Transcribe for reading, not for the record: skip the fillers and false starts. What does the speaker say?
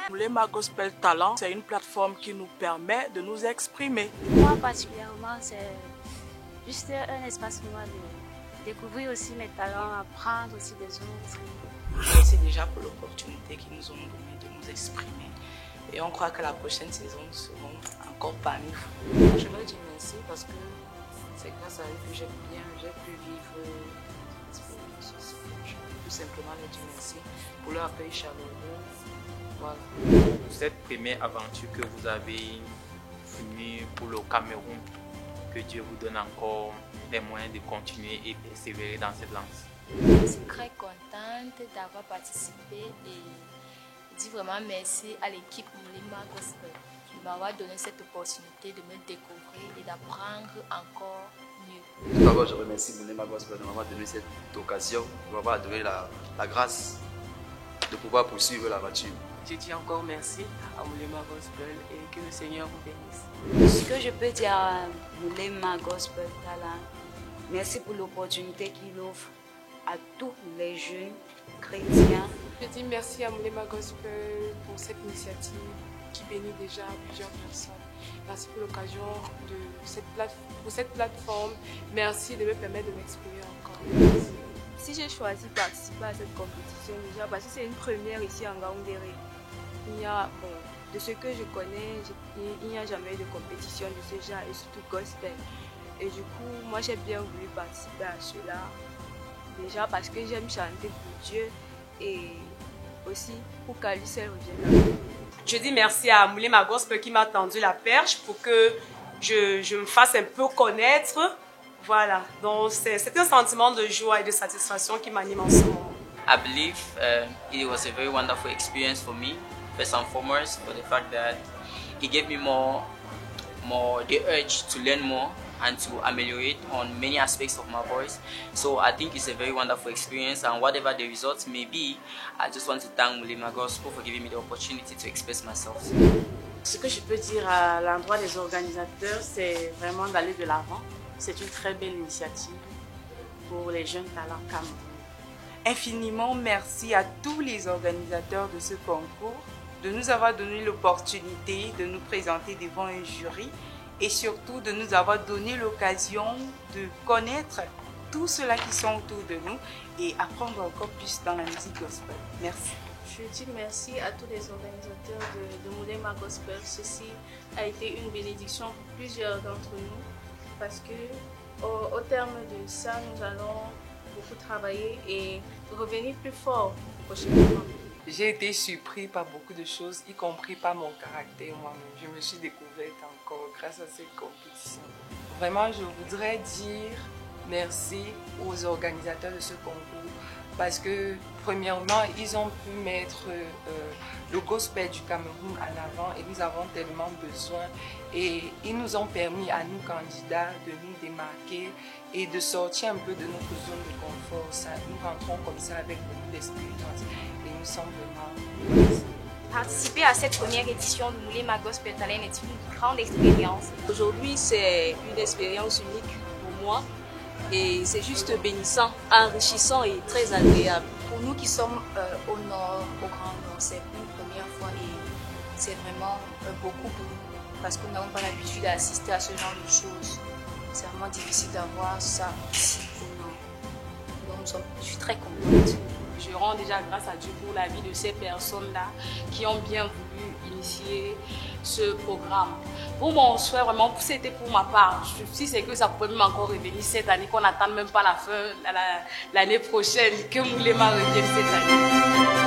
Moulema Gospel Talent, c'est une plateforme qui nous permet de nous exprimer. Moi particulièrement, c'est juste un espace pour moi de découvrir aussi mes talents, apprendre aussi des autres. Merci déjà pour l'opportunité qu'ils nous ont donnée de nous exprimer. Et on croit que la prochaine saison, nous serons encore parmi vous. Je leur dis merci parce que c'est grâce à eux que j'ai pu vivre l'expérience. Je peux tout simplement leur dire merci pour leur accueil chaleureux. Voilà. Cette première aventure que vous avez venue pour le Cameroun, que Dieu vous donne encore les moyens de continuer et persévérer dans cette lance. Je suis très contente d'avoir participé et dis vraiment merci à l'équipe Moulema Gospel de m'avoir donné cette opportunité de me découvrir et d'apprendre encore mieux. Tout d'abord, je remercie Moulema Gospel de m'avoir donné cette occasion, de m'avoir donné la grâce de pouvoir poursuivre l'aventure. Je dis encore merci à Moulema Gospel et que le Seigneur vous bénisse. Ce que je peux dire à Moulema Gospel Talent, merci pour l'opportunité qu'il offre à tous les jeunes chrétiens. Je dis merci à Moulema Gospel pour cette initiative qui bénit déjà plusieurs personnes. Merci pour l'occasion pour cette plateforme. Merci de me permettre de m'exprimer encore. Si j'ai choisi de participer à cette compétition déjà, parce que c'est une première ici en Ngaoundéré. De ce que je connais, il n'y a jamais eu de compétition de ce genre et surtout gospel. Et du coup, moi j'ai bien voulu participer à cela. Déjà parce que j'aime chanter pour Dieu et aussi pour qu'Alucel revienne. Je dis merci à Moulema Gospel qui m'a tendu la perche pour que je me fasse un peu connaître. Voilà, donc c'est un sentiment de joie et de satisfaction qui m'anime en ce moment. I believe it was a very wonderful experience for me, first and foremost, for the fact that it gave me more the urge to learn more and to ameliorate on many aspects of my voice. So I think it's a very wonderful experience, and whatever the results may be, I just want to thank Moulema Gospel for giving me the opportunity to express myself. Ce que je peux dire à l'endroit des organisateurs, c'est vraiment d'aller de l'avant. C'est une très belle initiative pour les jeunes talents camerounais. Infiniment merci à tous les organisateurs de ce concours de nous avoir donné l'opportunité de nous présenter devant un jury et surtout de nous avoir donné l'occasion de connaître tous ceux-là qui sont autour de nous et apprendre encore plus dans la musique gospel. Merci. Je dis merci à tous les organisateurs de Moulema Gospel. Ceci a été une bénédiction pour plusieurs d'entre nous parce que au terme de ça, nous allons beaucoup travailler et revenir plus fort prochainement. J'ai été surpris par beaucoup de choses, y compris par mon caractère moi-même. Je me suis découverte encore grâce à cette compétition. Vraiment, je voudrais dire merci aux organisateurs de ce concours parce que, premièrement, ils ont pu mettre le gospel du Cameroun en avant et nous avons tellement besoin. Et ils nous ont permis à nous, candidats, de nous démarquer et de sortir un peu de notre zone de confort. Nous rentrons comme ça avec beaucoup d'expérience et nous sommes vraiment... Participer à cette première édition de Moulema Gospel Talent est une grande expérience. Aujourd'hui, c'est une expérience unique pour moi et c'est juste bénissant, enrichissant et très agréable. Pour nous qui sommes au nord, au Grand Nord, c'est une première fois et c'est vraiment beaucoup pour nous parce que nous n'avons pas l'habitude d'assister à ce genre de choses. C'est vraiment difficile d'avoir ça ici au nord. Donc je suis très contente. Je rends déjà grâce à Dieu pour la vie de ces personnes-là qui ont bien voulu initier ce programme. Pour mon souhait, vraiment, c'était pour ma part. Si c'est que ça pouvait même encore revenir cette année, qu'on n'attende même pas la fin, l'année prochaine, que Moulema revienne cette année.